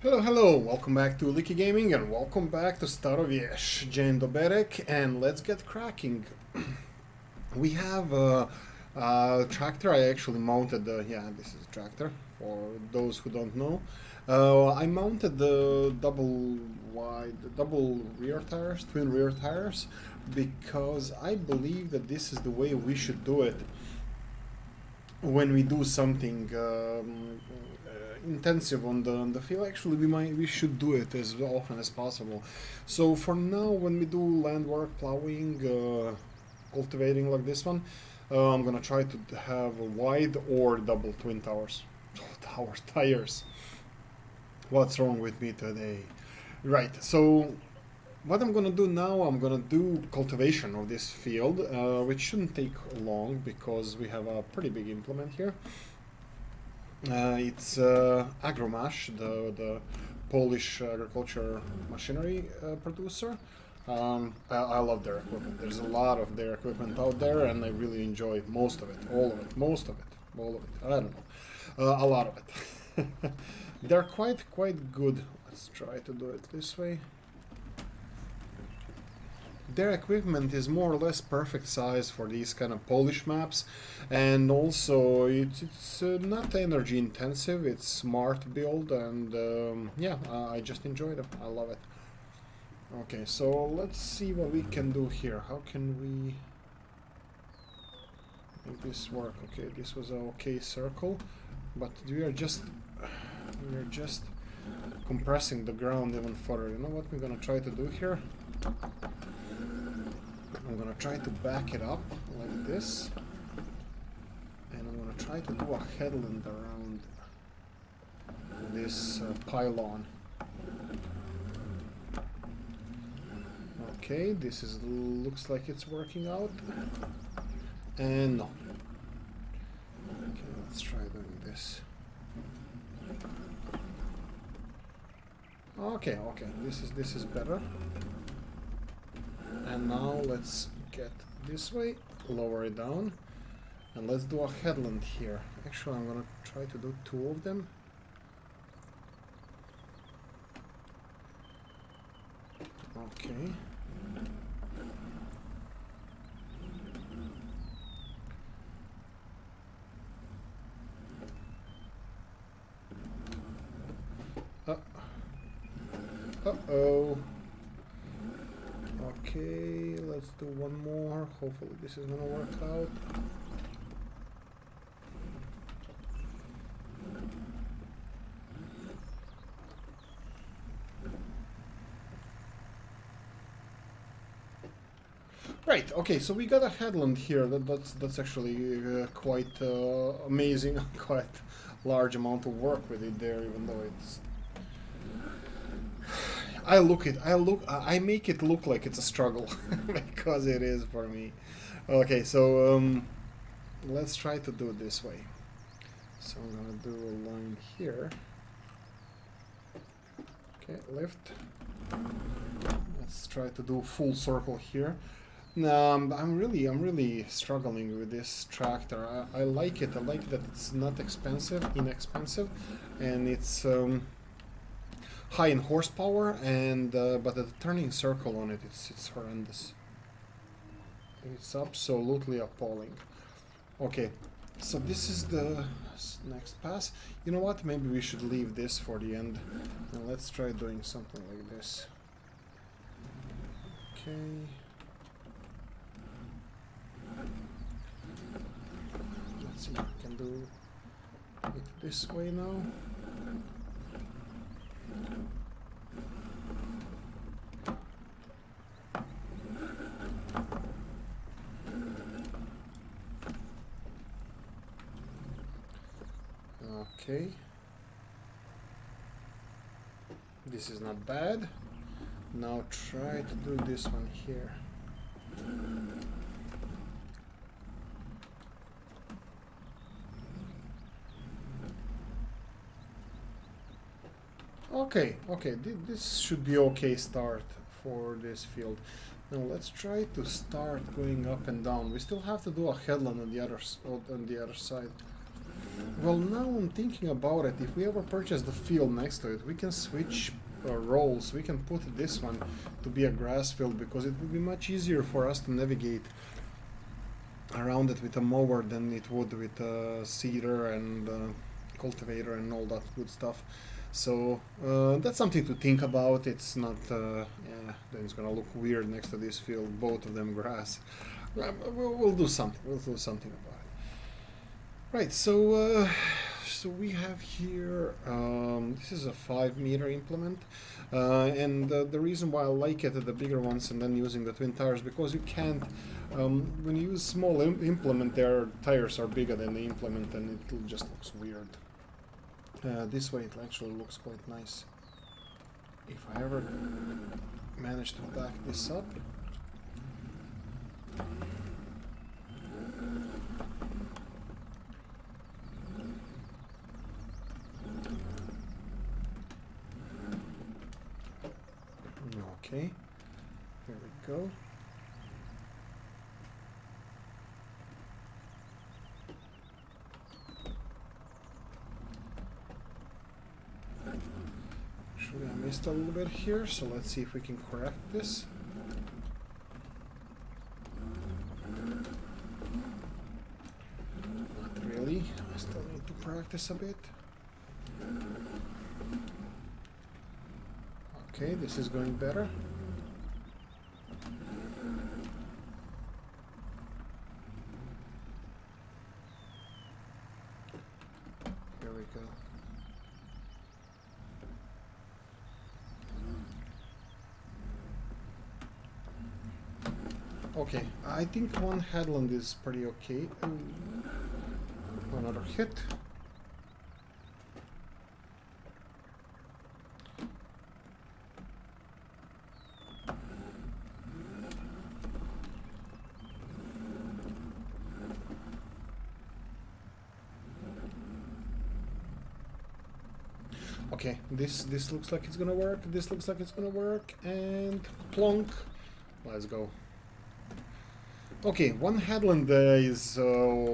Hello, hello, welcome back to Leaky Gaming and welcome back to Starowies. Dzień dobry, and let's get cracking. We have a tractor. I actually mounted yeah, this is a tractor for those who don't know. I mounted the double rear tires, twin rear tires, because I believe that this is the way we should do it when we do something intensive on the field. Actually, we should do it as often as possible. So for now, when we do land work, plowing, cultivating like this one, I'm gonna try to have a wide or double twin tires. Tires. What's wrong with me today? Right. So what I'm gonna do now, I'm gonna do cultivation of this field, which shouldn't take long because we have a pretty big implement here. It's Agromash, the Polish agriculture machinery producer. I love their equipment. There's a lot of their equipment out there, and I really enjoy most of it, all of it, most of it, all of it. I don't know, a lot of it. They're quite good. Let's try to do it this way. Their equipment is more or less perfect size for these kind of Polish maps, and also it's not energy intensive. It's smart build, and yeah, I just enjoy them. I love it. Okay, so let's see what we can do here. How can we make this work? Okay, this was an okay circle, but we are just compressing the ground even further. You know what we're gonna try to do here? I'm gonna try to back it up like this, and I'm gonna try to do a headland around this pylon. Okay, this is looks like it's working out, and no. Okay, let's try doing this. Okay, this is better. And now let's get this way, lower it down, and let's do a headland here. Actually, I'm gonna try to do two of them. Okay. Uh-oh. Okay, let's do one more. Hopefully this is gonna work out. Right, okay, so we got a headland here. That's actually quite amazing. Quite large amount of work with it there, even though it's I make it look like it's a struggle because it is for me. Okay, so let's try to do it this way. So I'm gonna do a line here. Okay, lift. Let's try to do a full circle here. I'm really struggling with this tractor. I like it. I like that it's not inexpensive, and it's high in horsepower, and but the turning circle on it, it's horrendous. It's absolutely appalling. Okay, so this is the next pass. You know what? Maybe we should leave this for the end. And let's try doing something like this. Okay. Let's see if we can do it this way now. Okay, this is not bad. Now try to do this one here. Okay, this should be okay start for this field. Now let's try to start going up and down. We still have to do a headland on the other side. Well, now I'm thinking about it. If we ever purchase the field next to it, we can switch roles. We can put this one to be a grass field because it would be much easier for us to navigate around it with a mower than it would with a seeder and cultivator and all that good stuff. So that's something to think about. It's not, yeah, then it's gonna look weird next to this field, both of them grass. We'll do something. We'll do something about it. Right. So so we have here. This is a 5-meter implement, and the reason why I like it, the bigger ones, and then using the twin tires, because you can't. When you use small implement, their tires are bigger than the implement, and it just looks weird. This way, it actually looks quite nice. If I ever manage to back this up. Okay, there we go. Actually, I missed a little bit here, so let's see if we can correct this. Not really, I still need to practice a bit. Okay, this is going better. Here we go. Okay, I think one headland is pretty okay. Another hit. Okay, this looks like it's gonna work. This looks like it's gonna work, and plonk. Let's go. Okay, one headland is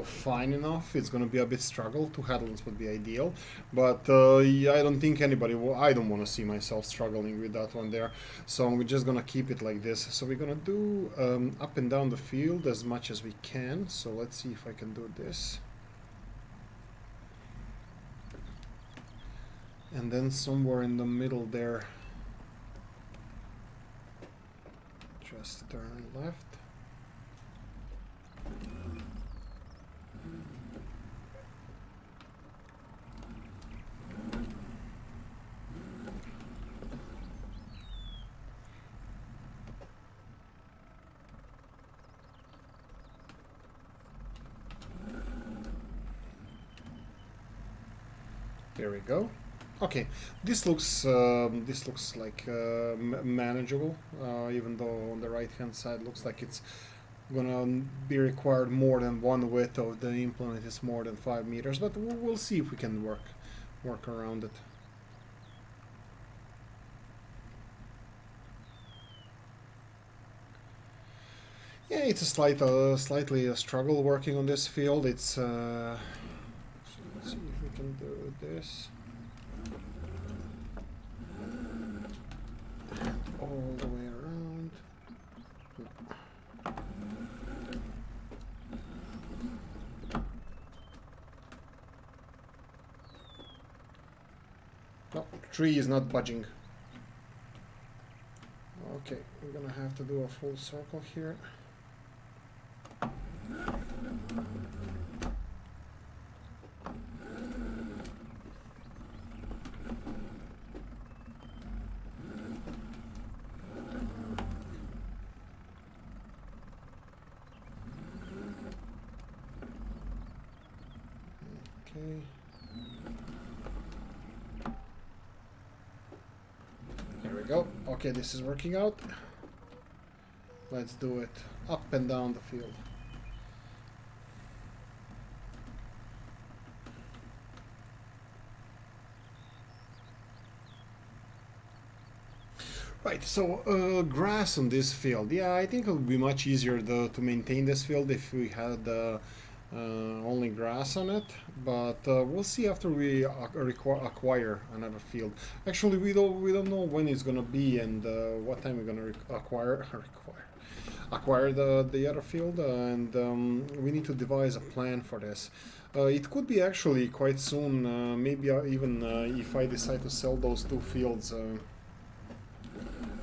fine enough. It's gonna be a bit struggle. 2 headlands would be ideal, but yeah, I don't think anybody will. I don't want to see myself struggling with that one there. So we're just gonna keep it like this. So we're gonna do up and down the field as much as we can. So let's see if I can do this. And then somewhere in the middle there, just turn left. There we go. Okay, this looks like manageable, even though on the right hand side looks like it's gonna be required more than one width of the implement is more than 5 meters, but we'll see if we can work around it. Yeah, it's a slightly a struggle working on this field. It's so let's see if we can do this. All the way around. No, tree is not budging. Okay, we're gonna have to do a full circle here. Okay. Here we go. Okay, this is working out. Let's do it up and down the field. Right, so grass on this field. Yeah, I think it would be much easier to maintain this field if we had only grass on it, but we'll see after we acquire another field. Actually, we don't know when it's gonna be and what time we're gonna acquire the other field, and we need to devise a plan for this. It could be actually quite soon, maybe even if I decide to sell those two fields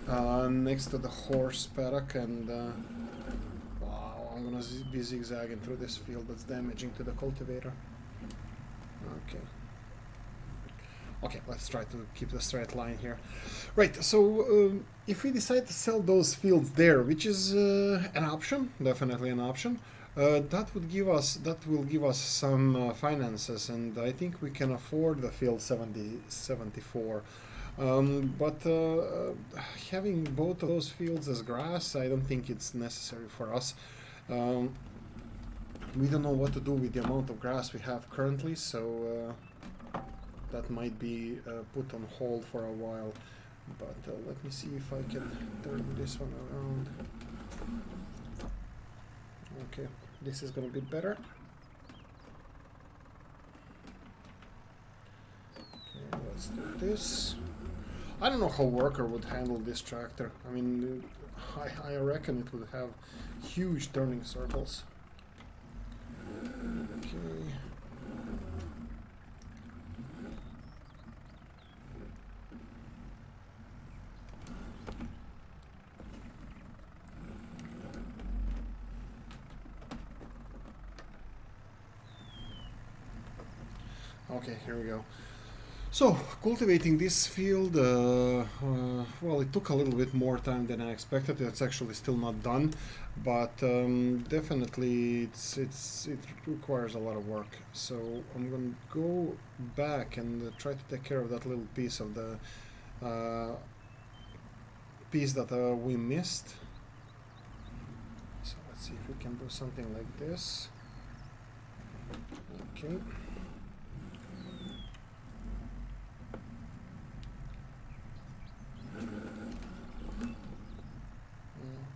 next to the horse paddock, and wow, I'm gonna be zigzagging through this field that's damaging to the cultivator. Okay, let's try to keep the straight line here. Right, so if we decide to sell those fields there, which is an option, definitely an option, that will give us some finances, and I think we can afford the field 74. But having both of those fields as grass, I don't think it's necessary for us. We don't know what to do with the amount of grass we have currently, so that might be put on hold for a while. But let me see if I can turn this one around. Okay, this is gonna be better. Okay, let's do this. I don't know how Worker would handle this tractor. I mean, I reckon it would have huge turning circles. Okay. Okay, here we go. So, cultivating this field, well, it took a little bit more time than I expected. It's actually still not done, but definitely it requires a lot of work. So I'm going to go back and try to take care of that little piece of the piece that we missed. So let's see if we can do something like this. Okay.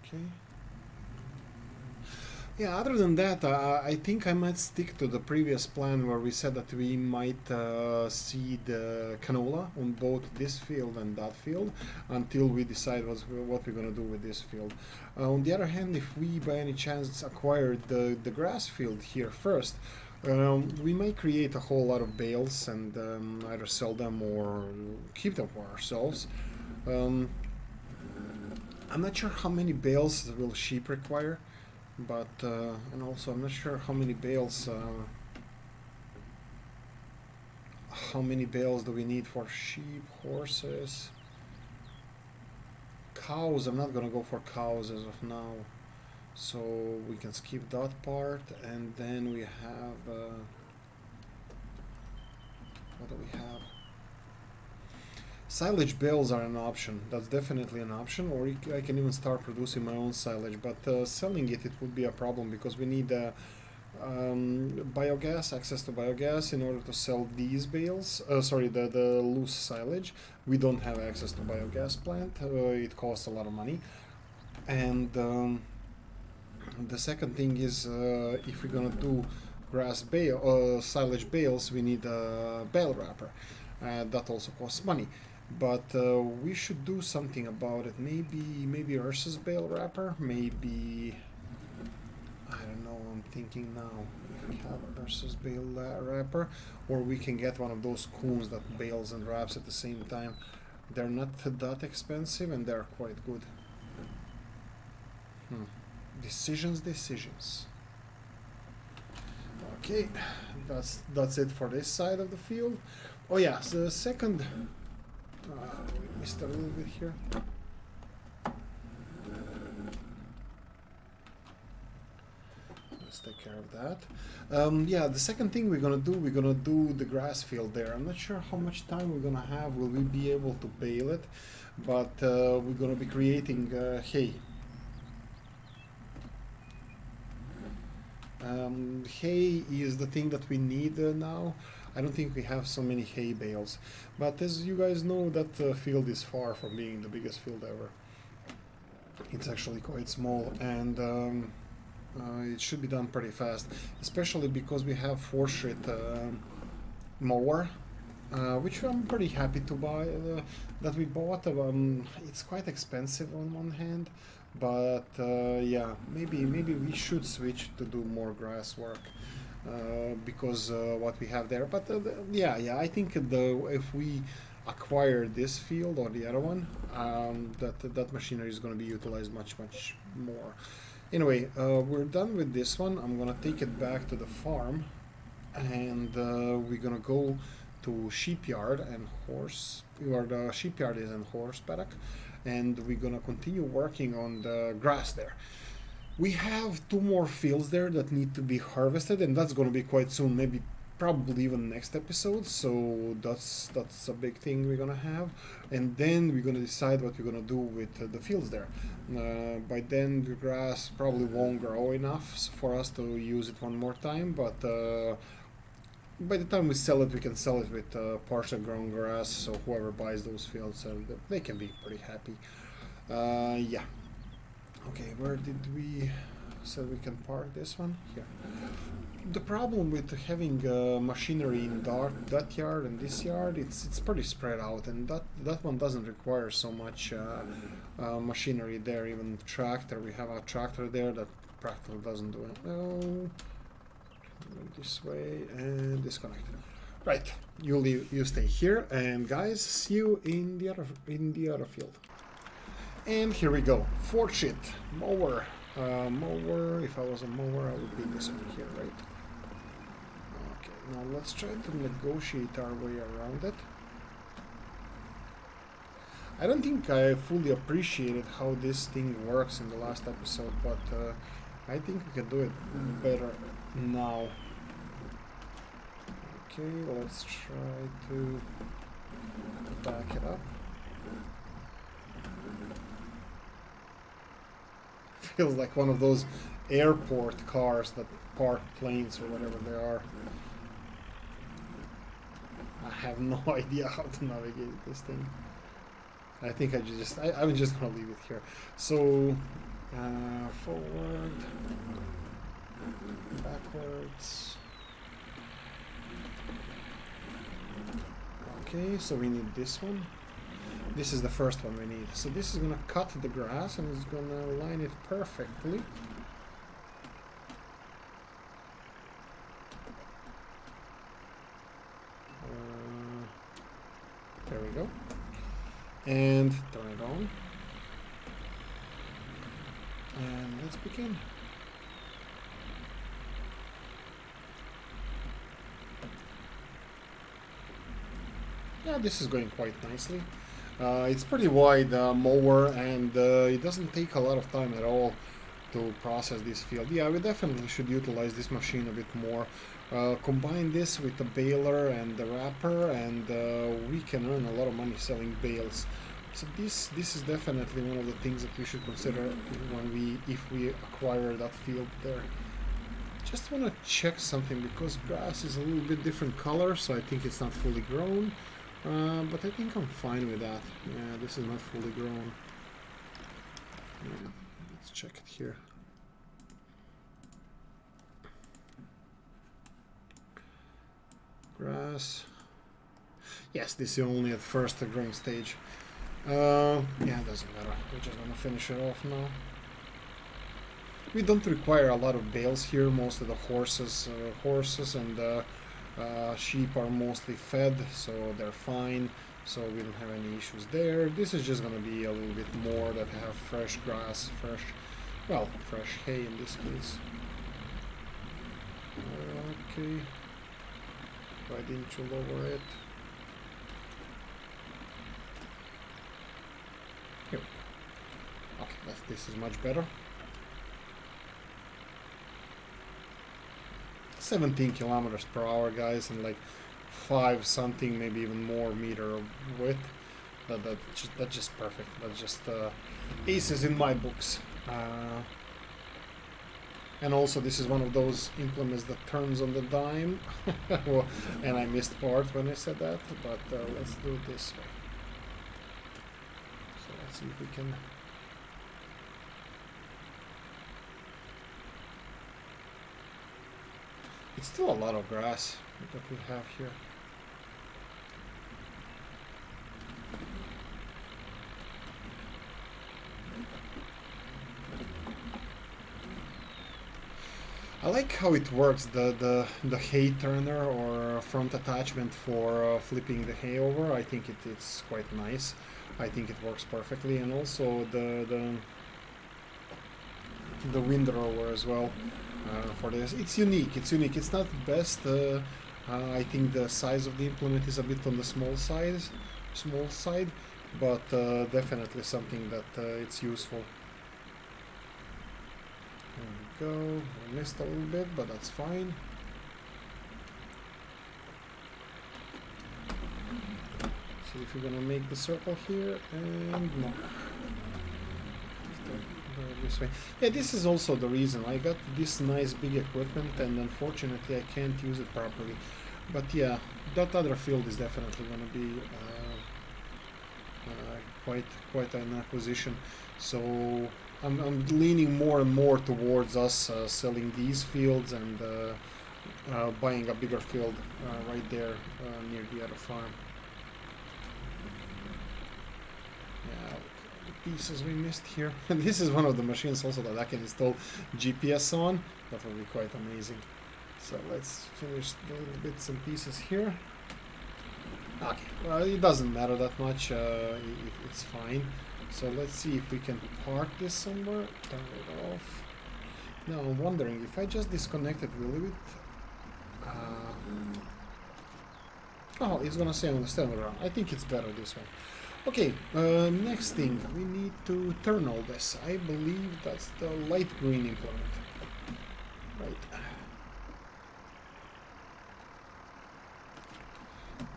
Okay. Yeah, other than that, I think I might stick to the previous plan where we said that we might seed canola on both this field and that field until we decide what we're going to do with this field. On the other hand, if we by any chance acquired the grass field here first, we might create a whole lot of bales and either sell them or keep them for ourselves. I'm not sure how many bales will sheep require, but and also I'm not sure how many bales do we need for sheep, horses, cows. I'm not gonna go for cows as of now, so we can skip that part. And then we have what do we have? Silage bales are an option. That's definitely an option, or I can even start producing my own silage, but selling it would be a problem because we need biogas, access to biogas in order to sell these bales, the loose silage. We don't have access to biogas plant. It costs a lot of money. And the second thing is if we're gonna do grass bale, silage bales, we need a bale wrapper. That also costs money. But we should do something about it. Maybe Ursa's bale wrapper. Maybe, I don't know. I'm thinking now if we have Ursa's bale wrapper, or we can get one of those coons that bales and wraps at the same time. They're not that expensive and they're quite good. Decisions. Okay, that's it for this side of the field. Oh yeah, so the second. We missed a little bit here. Let's take care of that. Yeah, the second thing we're gonna do the grass field there. I'm not sure how much time we're gonna have. Will we be able to bale it? But we're gonna be creating hay. Hay is the thing that we need now. I don't think we have so many hay bales, but as you guys know, that field is far from being the biggest field ever. It's actually quite small, and It should be done pretty fast, especially because we have 4-sheet mower, which I'm pretty happy to buy. That we bought. It's quite expensive on one hand, but yeah, maybe we should switch to do more grass work because what we have there. But yeah, I think if we acquire this field or the other one, that machinery is going to be utilized much more. Anyway, we're done with this one. I'm gonna take it back to the farm, and we're gonna go to sheepyard and horse, where the sheepyard is and horse paddock, and we're gonna continue working on the grass there. We have 2 more fields there that need to be harvested, and that's gonna be quite soon, maybe probably even next episode. So that's a big thing we're gonna have, and then we're gonna decide what we're gonna do with the fields there. By then the grass probably won't grow enough for us to use it one more time, but by the time we sell it, we can sell it with partial grown grass, so whoever buys those fields, they can be pretty happy. Yeah. Okay, where did we said we can park this one? Here. The problem with having machinery in that yard and this yard, it's pretty spread out, and that one doesn't require so much machinery there. Even tractor, we have a tractor there that practically doesn't do it. Oh, this way and disconnect. Right, you stay here, and guys, see you in the other field. And here we go, 4-sheet mower. Mower. If I was a mower, I would be this one here, right? Okay, now let's try to negotiate our way around it. I don't think I fully appreciated how this thing works in the last episode, but I think we can do it better now. Okay, let's try to back it up. Feels like one of those airport cars that park planes or whatever they are. I have no idea how to navigate this thing. I think I'm just gonna leave it here. So forward, backwards. Okay, so we need this one. This is the first one we need. So this is gonna cut the grass and it's gonna line it perfectly. There we go. And turn it on. And let's begin. Yeah, this is going quite nicely. It's pretty wide mower, and it doesn't take a lot of time at all to process this field. Yeah, we definitely should utilize this machine a bit more. Combine this with the baler and the wrapper, and we can earn a lot of money selling bales. So this is definitely one of the things that we should consider if we acquire that field there. Just want to check something because grass is a little bit different color, so I think it's not fully grown. But I think I'm fine with that. Yeah, this is not fully grown. Yeah, let's check it here. Grass. Yes, this is only at first growing stage. Yeah, it doesn't matter. We're just gonna finish it off now. We don't require a lot of bales here. Most of the horses and sheep are mostly fed, so they're fine, so we don't have any issues there. This is just gonna be a little bit more that have fresh grass, fresh hay in this case. Okay, why didn't you lower it? Here. Okay, this is much better. 17 kilometers per hour, guys, and like 5 something, maybe even more meter of width. That's just perfect. That's just aces in my books. And also, this is one of those implements that turns on the dime. Well, and I missed part when I said that, but let's do it this way. So let's see if we can. It's still a lot of grass that we have here. I like how it works, the hay turner or front attachment for flipping the hay over. I think it's quite nice. I think it works perfectly, and also the wind rower as well for this. It's unique. It's unique. It's not the best. I think the size of the implement is a bit on the small side, but definitely something that it's useful. There we go. I missed a little bit, but that's fine. See if we're gonna make the circle here, and no. This way. Yeah, this is also the reason I got this nice big equipment, and unfortunately I can't use it properly. But yeah, that other field is definitely gonna be quite an acquisition. So I'm leaning more and more towards us selling these fields and buying a bigger field right there near the other farm. Yeah, the pieces we missed here. And this is one of the machines also that I can install GPS on. That will be quite amazing. So let's finish the little bits and pieces here. Okay, well, it doesn't matter that much. It's fine. So let's see if we can park this somewhere. Turn it off. Now I'm wondering if I just disconnect it, will it? Oh, it's gonna stay on the stand around. I think it's better this way. Okay, next thing, we need to turn all this. I believe that's the light green implement. Right.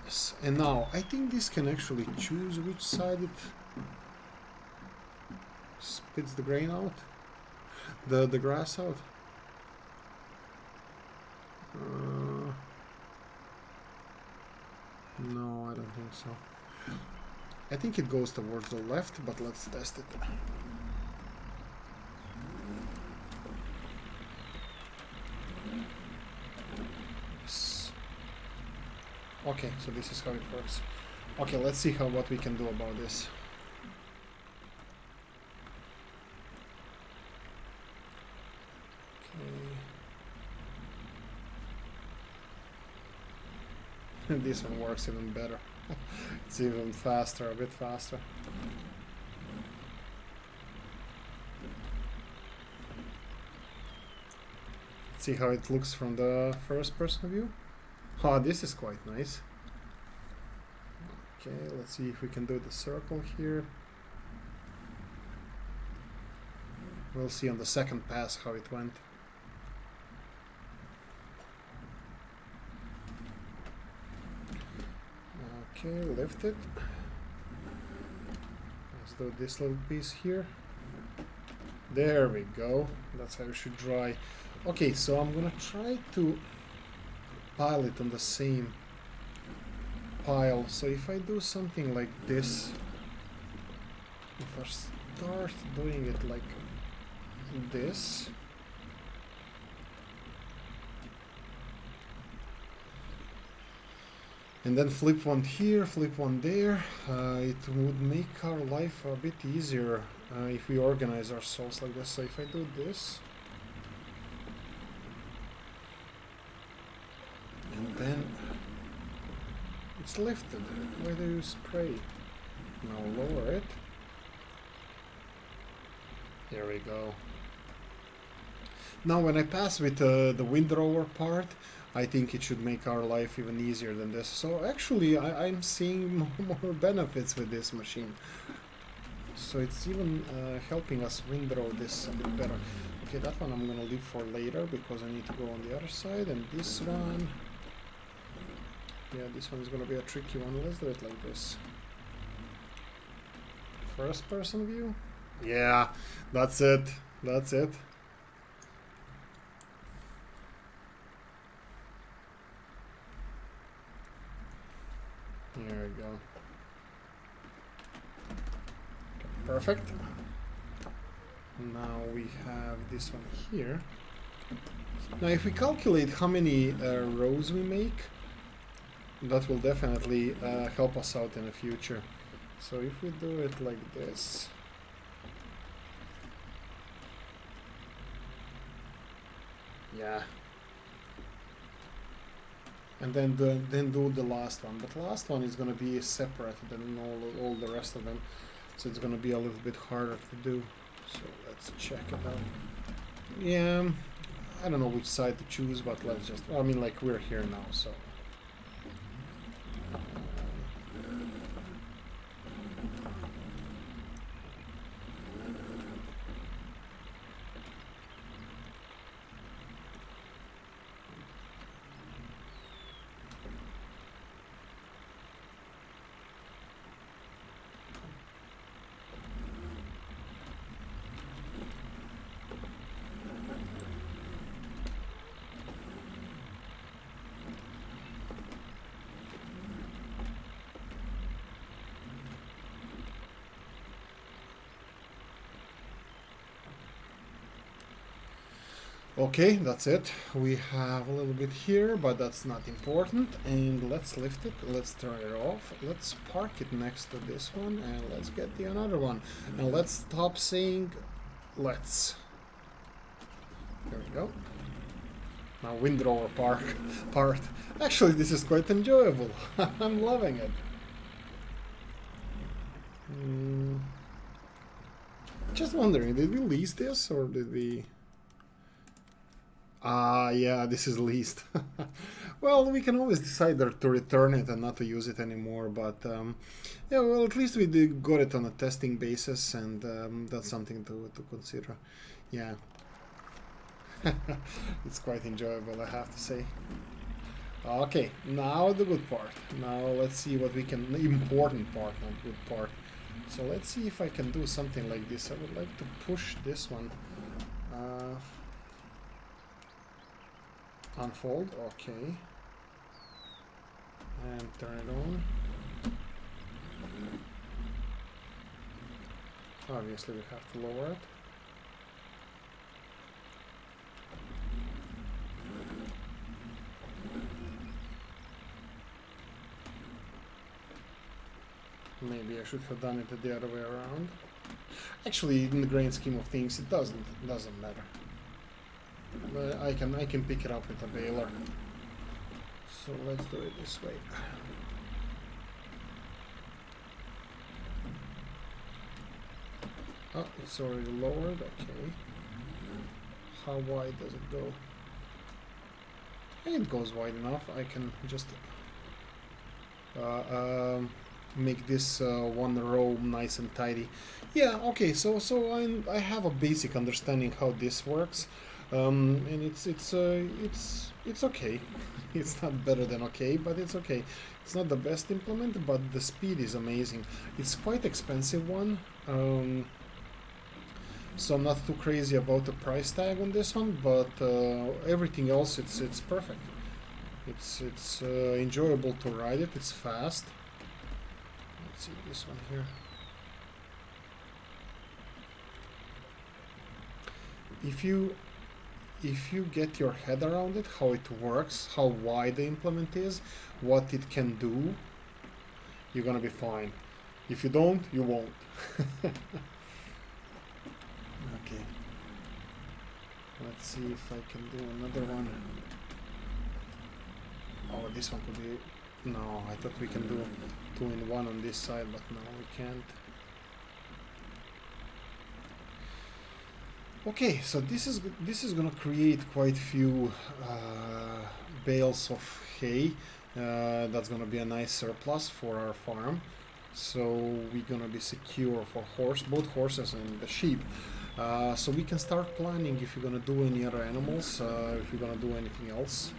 Yes, and now I think this can actually choose which side it spits the grain out, the grass out. No, I don't think so. I think it goes towards the left, but let's test it. Yes. Okay, so this is how it works. Okay, let's see what we can do about this. Okay. This one works even better. It's even faster, a bit faster. Let's see how it looks from the first person view. Oh, this is quite nice. Okay, let's see if we can do the circle here. We'll see on the second pass how it went. Okay, lift it. Let's do this little piece here. There we go. That's how it should dry. Okay, so I'm gonna try to pile it on the same pile. So if I do something like this, if I start doing it like this, and then flip one here, flip one there, it would make our life a bit easier if we organize ourselves like this. So if I do this, and then it's lifted. Where do you spray? Now lower it. There we go. Now when I pass with the windrower part, I think it should make our life even easier than this. So actually I'm seeing more benefits with this machine. So it's even helping us windrow this a bit better. Okay, that one I'm gonna leave for later because I need to go on the other side. And this one, yeah, this one is gonna be a tricky one. Let's do it like this. First person view. Yeah, that's it. That's it. There we go. Okay, perfect. Now we have this one here. Now if we calculate how many rows we make, that will definitely help us out in the future. So if we do it like this, yeah, and then do the last one, but the last one is going to be separate than all the rest of them, so it's going to be a little bit harder to do. So let's check it out. Yeah, I don't know which side to choose, but let's just, I mean, like, we're here now, so okay, that's it. We have a little bit here, but that's not important. And let's lift it. Let's turn it off. Let's park it next to this one, and let's get the another one. And let's stop saying let's. There we go. Now windrower part. Actually, this is quite enjoyable. I'm loving it. Just wondering, did we lease this or did we? Yeah, this is leased. Well, we can always decide to return it and not to use it anymore, but yeah, well, at least we got it on a testing basis, and that's something to consider. Yeah. It's quite enjoyable, I have to say. Okay, now the good part. Now let's see what we can, the important part, not good part. So let's see if I can do something like this. I would like to push this one. Unfold, okay. And turn it on. Obviously we have to lower it. Maybe I should have done it the other way around. Actually, in the grand scheme of things, it doesn't matter. But I can pick it up with a baler. So let's do it this way. Oh, it's already lowered. Okay. How wide does it go? It goes wide enough. I can just make this one row nice and tidy. Yeah, okay, so I have a basic understanding how this works, and it's okay. It's not better than okay, but it's okay. It's not the best implement, but the speed is amazing. It's quite expensive one, so I'm not too crazy about the price tag on this one, but everything else it's perfect. It's enjoyable to ride it. It's fast. Let's see this one here. If you get your head around it, how it works, how wide the implement is, what it can do, you're gonna be fine. If you don't, you won't. Okay. Let's see if I can do another one. Oh, this one could be... No, I thought we can do 2-in-1 on this side, but no, we can't. Okay, so this is gonna create quite few bales of hay. That's gonna be a nice surplus for our farm. So we're gonna be secure for both horses and the sheep. So we can start planning if you're gonna do any other animals, if you're gonna do anything else.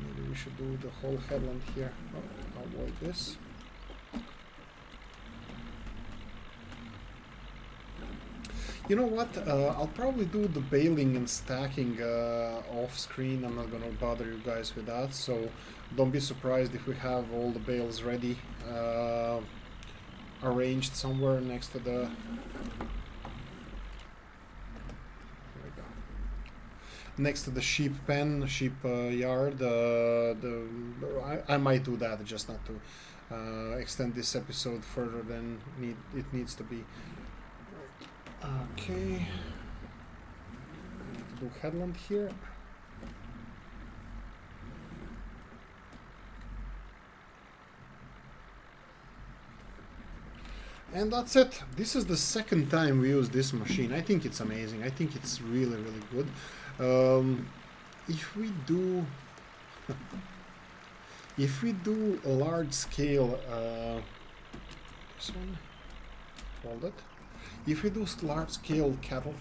Maybe we should do the whole headland here. Oh, I'll avoid this. You know what? I'll probably do the baling and stacking off screen. I'm not gonna bother you guys with that, so don't be surprised if we have all the bales ready, arranged somewhere next to the... There we go. next to the sheep pen, sheep yard. I might do that just not to extend this episode further than it needs to be. Okay. Do headland here. And that's it. This is the second time we use this machine. I think it's amazing. I think it's really, really good. If we do if we do a large scale this one, hold it. If we do large scale cattle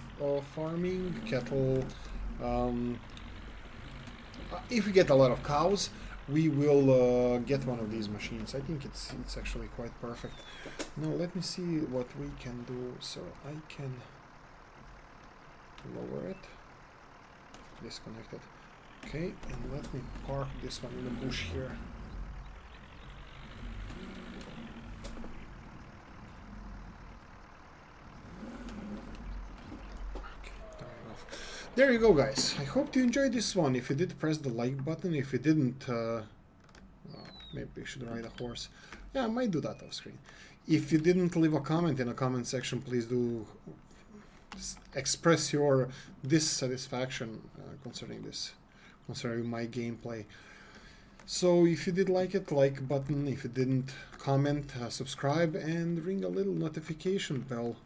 farming, cattle if we get a lot of cows, we will get one of these machines. I think it's actually quite perfect. Now let me see what we can do. So I can lower it, disconnect it. Okay, and let me park this one in the bush here. There you go, guys. I hope you enjoyed this one. If you did, press the like button. If you didn't, maybe we should ride a horse. Yeah, I might do that off screen. If you didn't leave a comment in the comment section, please do express your dissatisfaction concerning my gameplay. So if you did like it, like button. If you didn't, comment, subscribe, and ring a little notification bell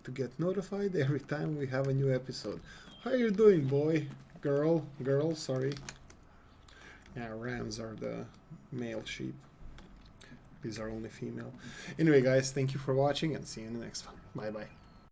to get notified every time we have a new episode. How you doing, boy? Girl, sorry. Yeah, rams are the male sheep. These are only female. Anyway, guys, thank you for watching and see you in the next one. Bye-bye.